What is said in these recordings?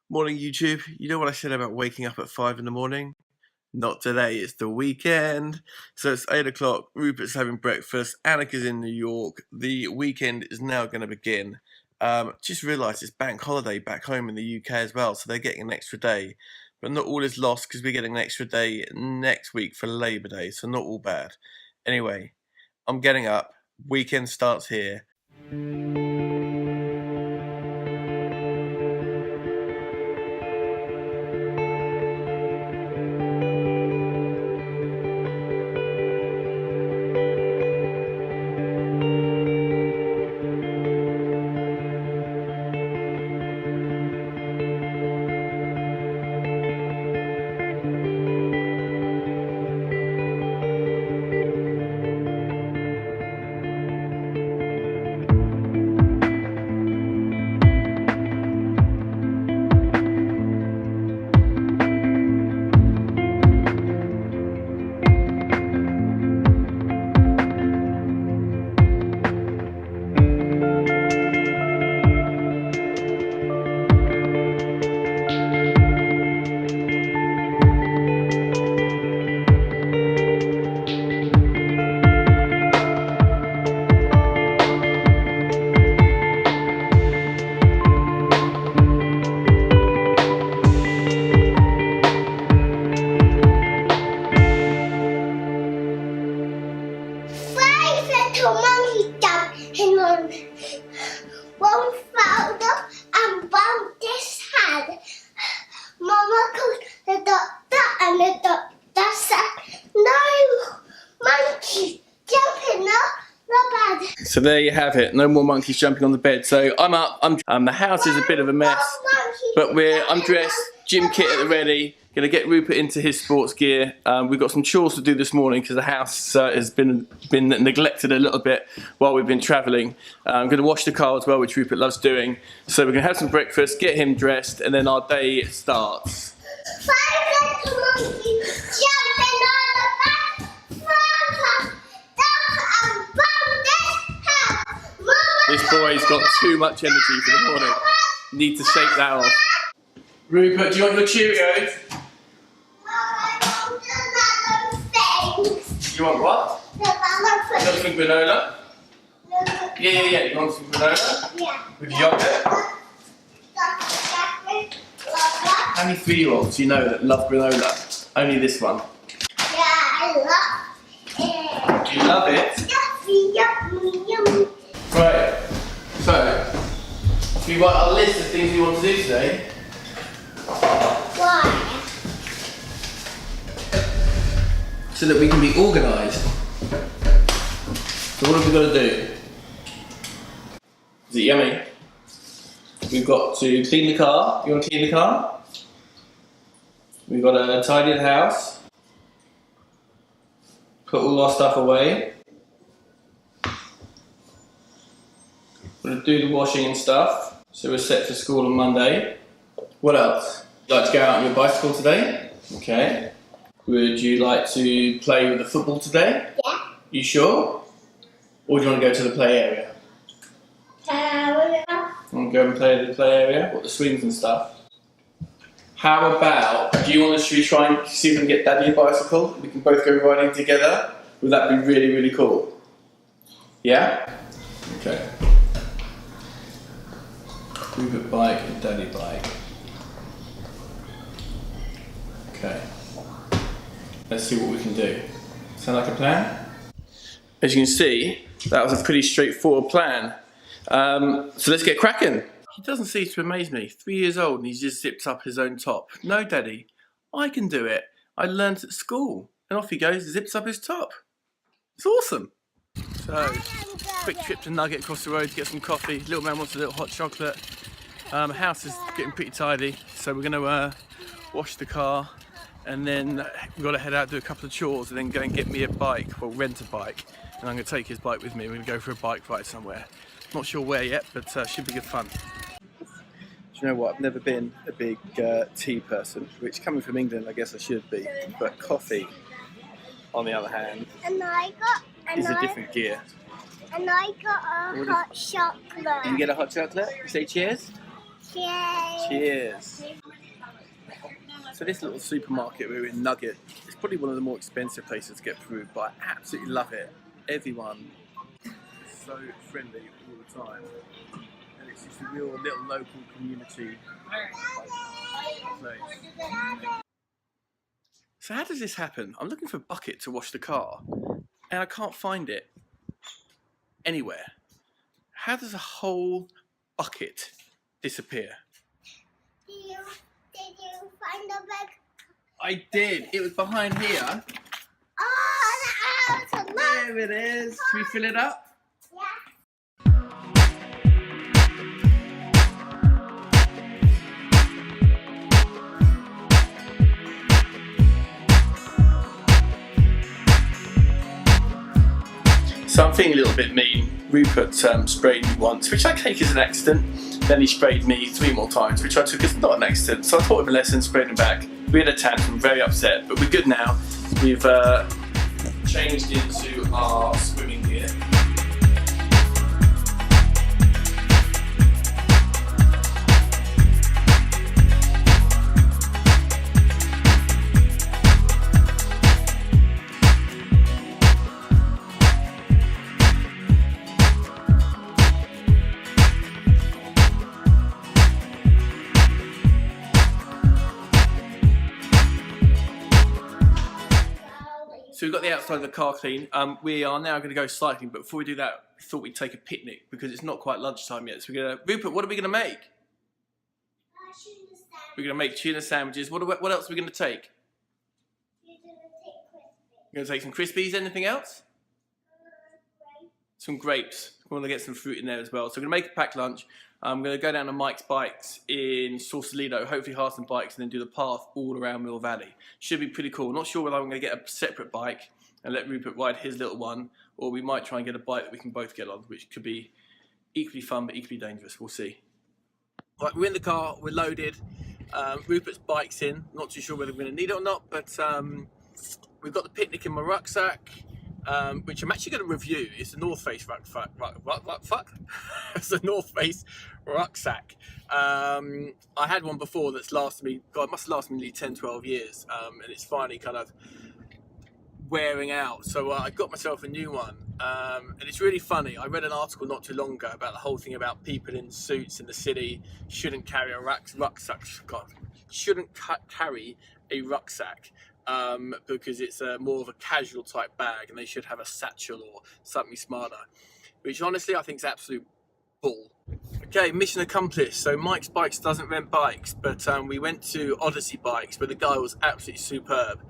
Morning, YouTube. You know what I said about waking up at 5 in the morning? Not today, it's the weekend. So it's 8 o'clock, Rupert's having breakfast, Annika's in New York. The weekend is now going to begin. Just realised it's bank holiday back home in the UK as well, so they're getting an extra day. But not all is lost because we're getting an extra day next week for Labour Day, so not all bad. Anyway, I'm getting up. Weekend starts here. One fouled up and bumped his head. Mama called the doctor and the doctor said, "No monkeys jumping up the bed." So there you have it. No more monkeys jumping on the bed. So I'm up. The house is a bit of a mess, but I'm dressed, gym kit at the ready. Gonna get Rupert into his sports gear. We've got some chores to do this morning because the house has been neglected a little bit while we've been travelling. I'm gonna wash the car as well, which Rupert loves doing. So we're gonna have some breakfast, get him dressed, and then our day starts. 5 little monkeys jumping on the bed. Father, and bumped his head. This boy's got too much energy for the morning. Need to shake that off. Rupert, do you want your Cheerios? You want what? You want some granola? Yeah. You want some granola? Yeah. With yogurt? How many 3-year-olds do you know that love granola? Only this one. Yeah, I love it. Do you love it? Yummy. Right. So, should we write our list of things we want to do today? Why? So that we can be organised. So what have we got to do? Is it yummy? We've got to clean the car. You want to clean the car? We've got to tidy the house. Put all our stuff away. We're going to do the washing and stuff. So we're set for school on Monday. What else? Would you like to go out on your bicycle today? Okay. Would you like to play with the football today? Yeah. You sure? Or do you want to go to the play area? Want to go and play in the play area? What, the swings and stuff? How about, should we try and see if we can get Daddy a bicycle? We can both go riding together. Would that be really, really cool? Yeah? Okay. Rupert bike and Daddy bike. Okay. Let's see what we can do. Sound like a plan? As you can see, that was a pretty straightforward plan. So let's get cracking. He doesn't cease to amaze me. 3 years old and he's just zipped up his own top. No, Daddy, I can do it. I learnt at school. And off he goes, zips up his top. It's awesome. So, quick trip to Nugget across the road to get some coffee. Little man wants a little hot chocolate. House is getting pretty tidy, so we're gonna wash the car. And then we've got to head out, do a couple of chores, and then go and get me a bike, or rent a bike. And I'm going to take his bike with me. We're going to go for a bike ride somewhere. Not sure where yet, but should be good fun. Do you know what? I've never been a big tea person, which coming from England, I guess I should be. But coffee, on the other hand, is a different gear. And I got a hot chocolate. You get a hot chocolate? You say cheers? Cheers. Cheers. So this little supermarket we're in, Nugget, it's probably one of the more expensive places to get food, but I absolutely love it. Everyone is so friendly all the time. And it's just a real little local community place. So how does this happen? I'm looking for a bucket to wash the car and I can't find it anywhere. How does a whole bucket disappear? Did you find the bag? I did. It was behind here. Oh, that was a lot. There it is. Should we fill it up? Yeah. So I'm feeling a little bit mean. Rupert sprayed me once, which I take as an accident. Then he sprayed me 3 more times, which I took as not an accident. So I taught him a lesson, sprayed him back. We had a tantrum, very upset, but we're good now. We've changed into our swimming gear. So we've got the outside of the car clean. We are now going to go cycling, but before we do that, we thought we'd take a picnic because it's not quite lunchtime yet. So we're going to, Rupert, what are we going to make? We're going to make tuna sandwiches. What else are we going to take? We're going to take some Crispies. Anything else? Some grapes. We want to get some fruit in there as well. So we're going to make a packed lunch. I'm going to go down to Mike's Bikes in Sausalito, hopefully hire some bikes and then do the path all around Mill Valley. Should be pretty cool. Not sure whether I'm going to get a separate bike and let Rupert ride his little one, or we might try and get a bike that we can both get on, which could be equally fun but equally dangerous. We'll see. Right, we're in the car, we're loaded. Rupert's bike's in. Not too sure whether we're going to need it or not, but we've got the picnic in my rucksack. Which I'm actually going to review. It's a North Face rucksack. It's a North Face rucksack. I had one before that's lasted me, God, it must have lasted me nearly 10-12 years, and it's finally kind of wearing out. So I got myself a new one, and it's really funny. I read an article not too long ago about the whole thing about people in suits in the city shouldn't carry a rucksack. God, shouldn't carry a rucksack. Because it's more of a casual type bag and they should have a satchel or something smarter, which honestly I think is absolute bull. Okay, mission accomplished. So Mike's Bikes doesn't rent bikes, but we went to Odyssey Bikes where the guy was absolutely superb.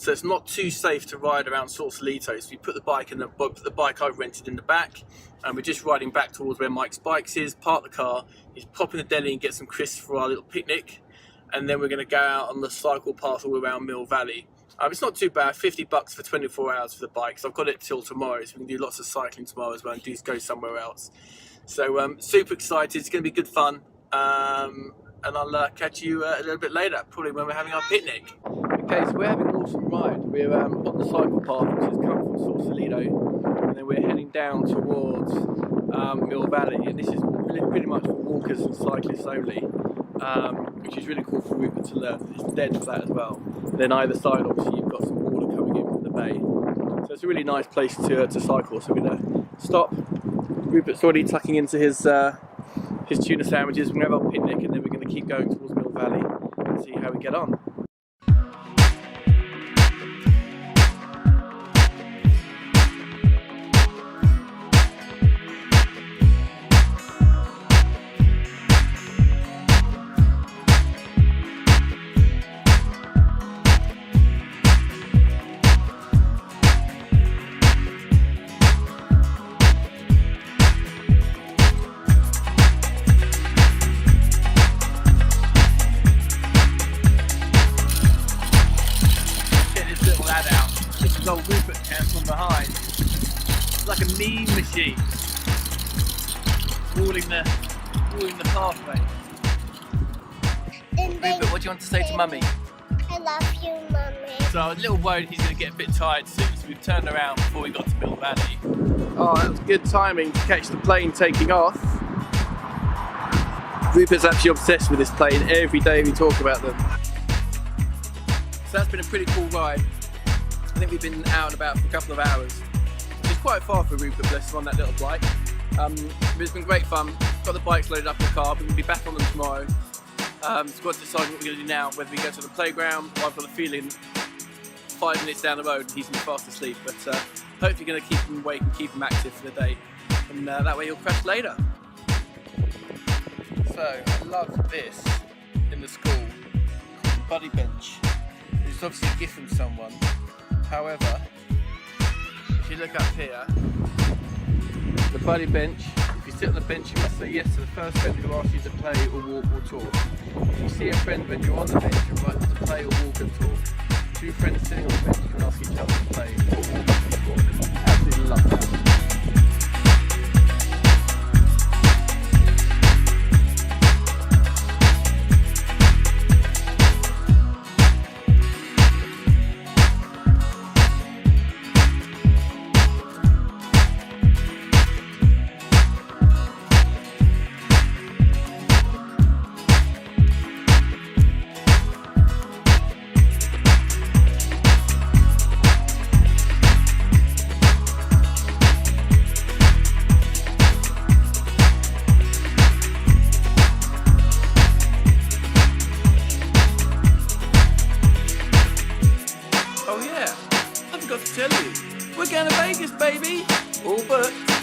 So it's not too safe to ride around Sausalito, so we put the bike I've rented in the back, and we're just riding back towards where Mike's Bikes is, park the car, he's popping the deli and get some crisps for our little picnic. And then we're going to go out on the cycle path all around Mill Valley. It's not too bad, $50 for 24 hours for the bikes. I've got it till tomorrow, so we can do lots of cycling tomorrow as well and go somewhere else. So super excited, it's going to be good fun. And I'll catch you a little bit later, probably when we're having our picnic. Okay, so we're having an awesome ride. We're on the cycle path, which has come from Sausalito, and then we're heading down towards Mill Valley. And this is pretty much for walkers and cyclists only. Which is really cool for Rupert to learn. It's dead for that as well. And then either side, obviously, you've got some water coming in from the bay. So it's a really nice place to cycle. So we're going to stop. Rupert's already tucking into his tuna sandwiches. We're going to have our picnic and then we're going to keep going towards Mill Valley and see how we get on. Old Rupert can from behind. It's like a meme machine. Walling the pathway. Rupert, what do you want to say to Mummy? I love you, Mummy. So I was a little worried he's going to get a bit tired soon, so we've turned around before we got to Mill Valley. Oh, that was good timing to catch the plane taking off. Rupert's actually obsessed with this plane. Every day we talk about them. So that's been a pretty cool ride. I think we've been out and about for a couple of hours. It's quite far for Rupert, bless him, on that little bike. But it's been great fun. Got the bikes loaded up in the car. We're going to be back on them tomorrow. So we've got to decide what we're going to do now, whether we go to the playground, or I've got a feeling 5 minutes down the road he's fast asleep. But hopefully going to keep him awake and keep him active for the day. And that way he'll crash later. So, I love this in the school, the buddy bench. It's obviously a gift from someone. However, if you look up here, the buddy bench, if you sit on the bench you must say yes to the first friend who asks you to play or walk or talk. If you see a friend when you're on the bench, you're right to play or walk and talk. 2 friends sitting on the bench can ask each other to play or walk and talk. Absolutely love that. Oh yeah, I forgot to tell you, we're going to Vegas, baby! All booked.